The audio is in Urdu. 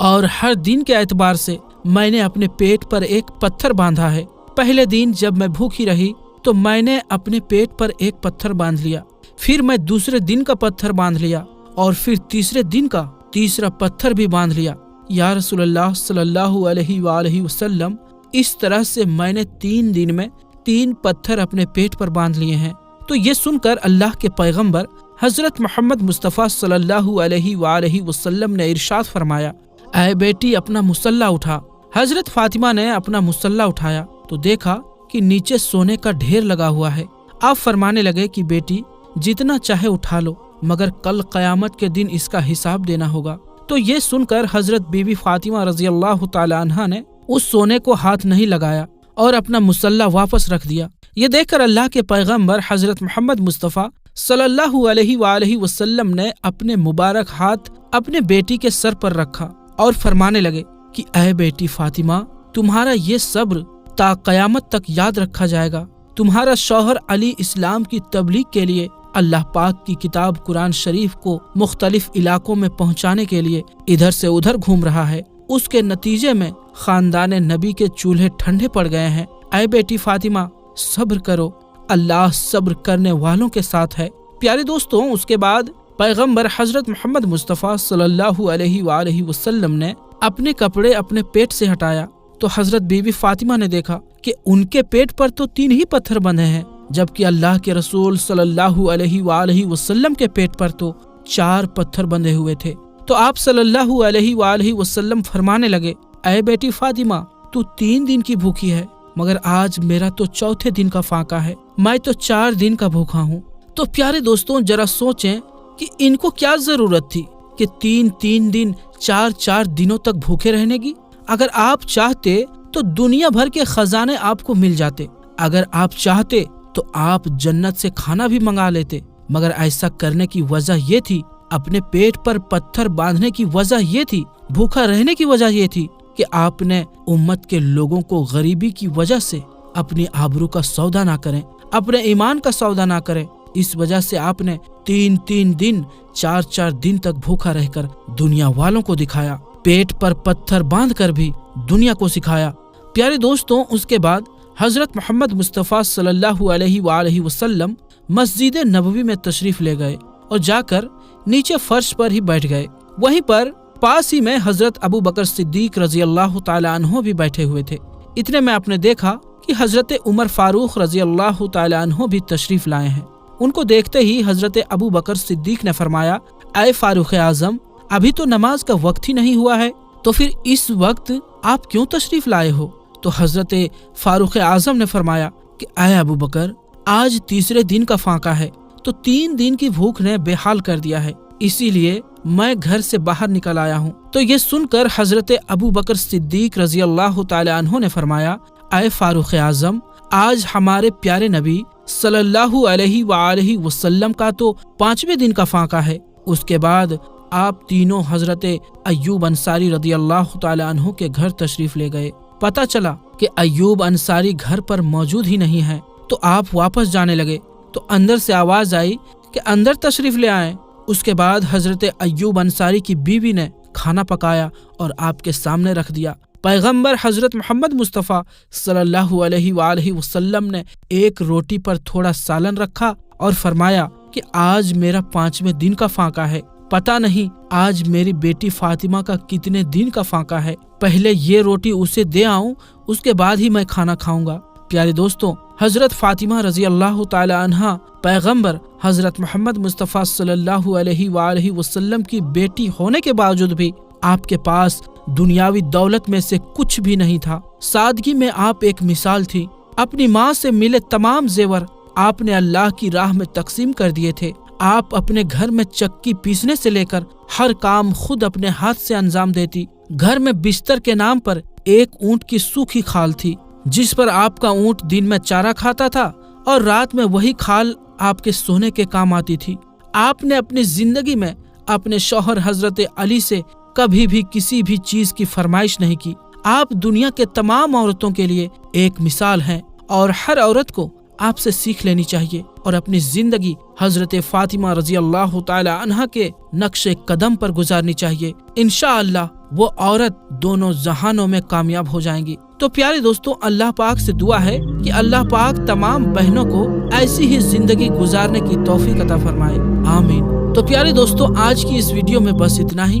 اور ہر دن کے اعتبار سے میں نے اپنے پیٹ پر ایک پتھر باندھا ہے۔ پہلے دن جب میں بھوکی رہی تو میں نے اپنے پیٹ پر ایک پتھر باندھ لیا، پھر میں دوسرے دن کا پتھر باندھ لیا، اور پھر تیسرے دن کا تیسرا پتھر بھی باندھ لیا۔ یا رسول اللہ صلی اللہ علیہ وآلہ وسلم، اس طرح سے میں نے 3 دن میں 3 پتھر اپنے پیٹ پر باندھ لیے ہیں۔ تو یہ سن کر اللہ کے پیغمبر حضرت محمد مصطفیٰ صلی اللہ علیہ وآلہ وسلم نے ارشاد فرمایا، اے بیٹی اپنا مصلی اٹھا۔ حضرت فاطمہ نے اپنا مصلی اٹھایا تو دیکھا کہ نیچے سونے کا ڈھیر لگا ہوا ہے۔ آپ فرمانے لگے کہ بیٹی جتنا چاہے اٹھا لو، مگر کل قیامت کے دن اس کا حساب دینا ہوگا۔ تو یہ سن کر حضرت بی بی فاطمہ رضی اللہ تعالی عنہا نے اس سونے کو ہاتھ نہیں لگایا اور اپنا مصلی واپس رکھ دیا۔ یہ دیکھ کر اللہ کے پیغمبر حضرت محمد مصطفیٰ صلی اللہ علیہ وآلہ وسلم نے اپنے مبارک ہاتھ اپنے بیٹی کے سر پر رکھا اور فرمانے لگے کہ اے بیٹی فاطمہ، تمہارا یہ صبر تا قیامت تک یاد رکھا جائے گا۔ تمہارا شوہر علی اسلام کی تبلیغ کے لیے اللہ پاک کی کتاب قرآن شریف کو مختلف علاقوں میں پہنچانے کے لیے ادھر سے ادھر گھوم رہا ہے۔ اس کے نتیجے میں خاندان نبی کے چولہے ٹھنڈے پڑ گئے ہیں۔ اے بیٹی فاطمہ، صبر کرو، اللہ صبر کرنے والوں کے ساتھ ہے۔ پیارے دوستوں، اس کے بعد پیغمبر حضرت محمد مصطفیٰ صلی اللہ علیہ وآلہ وسلم نے اپنے کپڑے اپنے پیٹ سے ہٹایا تو حضرت بی بی فاطمہ نے دیکھا کہ ان کے پیٹ پر تو 3 ہی پتھر بندھے ہیں، جبکہ اللہ کے رسول صلی اللہ علیہ وآلہ وسلم کے پیٹ پر تو 4 پتھر بندھے ہوئے تھے۔ تو آپ صلی اللہ علیہ وآلہ وسلم فرمانے لگے، اے بیٹی فاطمہ، تو 3 دن کی بھوکی ہے، مگر آج میرا تو 4تھے دن کا فاقہ ہے، میں تو 4 دن کا بھوکا ہوں۔ تو پیارے دوستوں، ذرا سوچیں کہ ان کو کیا ضرورت تھی کہ 3 دن 4 دنوں تک بھوکے رہنے کی؟ اگر آپ چاہتے تو دنیا بھر کے خزانے آپ کو مل جاتے، اگر آپ چاہتے تو آپ جنت سے کھانا بھی منگا لیتے، مگر ایسا کرنے کی وجہ یہ تھی، اپنے پیٹ پر پتھر باندھنے کی وجہ یہ تھی، بھوکا رہنے کی وجہ یہ تھی کہ آپ نے امت کے لوگوں کو غریبی کی وجہ سے اپنی آبرو کا سودا نہ کریں، اپنے ایمان کا سودا نہ کریں۔ اس وجہ سے آپ نے 3 دن 4 دن تک بھوکا رہ کر دنیا والوں کو دکھایا، پیٹ پر پتھر باندھ کر بھی دنیا کو سکھایا۔ پیارے دوستوں، اس کے بعد حضرت محمد مصطفیٰ صلی اللہ علیہ وآلہ وسلم مسجد نبوی میں تشریف لے گئے اور جا کر نیچے فرش پر ہی بیٹھ گئے۔ وہیں پر پاس ہی میں حضرت ابو بکر صدیق رضی اللہ تعالی عنہ بھی بیٹھے ہوئے تھے۔ اتنے میں آپ نے دیکھا کہ حضرت عمر فاروق رضی اللہ تعالی عنہ بھی تشریف لائے ہیں۔ ان کو دیکھتے ہی حضرت ابو بکر صدیق نے فرمایا، اے فاروق اعظم، ابھی تو نماز کا وقت ہی نہیں ہوا ہے، تو پھر اس وقت آپ کیوں تشریف لائے ہو؟ تو حضرت فاروق اعظم نے فرمایا کہ اے ابو بکر، آج تیسرے دن کا فاقہ ہے، تو 3 دن کی بھوک نے بے حال کر دیا ہے، اسی لیے میں گھر سے باہر نکل آیا ہوں۔ تو یہ سن کر حضرت ابو بکر صدیق رضی اللہ تعالی عنہ نے فرمایا، اے فاروق اعظم، آج ہمارے پیارے نبی صلی اللہ علیہ وآلہ وسلم کا تو 5ویں دن کا فاقہ ہے۔ اس کے بعد آپ تینوں حضرت ایوب انصاری رضی اللہ تعالی عنہ کے گھر تشریف لے گئے۔ پتہ چلا کہ ایوب انصاری گھر پر موجود ہی نہیں ہے، تو آپ واپس جانے لگے تو اندر سے آواز آئی کہ اندر تشریف لے آئیں۔ اس کے بعد حضرت ایوب انصاری کی بیوی نے کھانا پکایا اور آپ کے سامنے رکھ دیا۔ پیغمبر حضرت محمد مصطفیٰ صلی اللہ علیہ وآلہ وسلم نے ایک روٹی پر تھوڑا سالن رکھا اور فرمایا کہ آج میرا 5ویں دن کا فاقہ ہے، پتہ نہیں آج میری بیٹی فاطمہ کا کتنے دن کا فاقہ ہے، پہلے یہ روٹی اسے دے آؤں، اس کے بعد ہی میں کھانا کھاؤں گا۔ پیارے دوستوں، حضرت فاطمہ رضی اللہ تعالی عنہا پیغمبر حضرت محمد مصطفیٰ صلی اللہ علیہ وآلہ وسلم کی بیٹی ہونے کے باوجود بھی آپ کے پاس دنیاوی دولت میں سے کچھ بھی نہیں تھا۔ سادگی میں آپ ایک مثال تھی۔ اپنی ماں سے ملے تمام زیور آپ نے اللہ کی راہ میں تقسیم کر دیے تھے۔ آپ اپنے گھر میں چکی پیسنے سے لے کر ہر کام خود اپنے ہاتھ سے انجام دیتی۔ گھر میں بستر کے نام پر ایک اونٹ کی سوکھی کھال تھی، جس پر آپ کا اونٹ دن میں چارہ کھاتا تھا اور رات میں وہی کھال آپ کے سونے کے کام آتی تھی۔ آپ نے اپنی زندگی میں اپنے شوہر حضرت علی سے کبھی بھی کسی بھی چیز کی فرمائش نہیں کی۔ آپ دنیا کے تمام عورتوں کے لیے ایک مثال ہیں اور ہر عورت کو آپ سے سیکھ لینی چاہیے اور اپنی زندگی حضرت فاطمہ رضی اللہ تعالی عنہا کے نقش قدم پر گزارنی چاہیے۔ انشاءاللہ وہ عورت دونوں جہانوں میں کامیاب ہو جائیں گی۔ تو پیارے دوستوں، اللہ پاک سے دعا ہے کہ اللہ پاک تمام بہنوں کو ایسی ہی زندگی گزارنے کی توفیق عطا فرمائے، آمین۔ تو پیارے دوستوں، آج کی اس ویڈیو میں بس اتنا ہی۔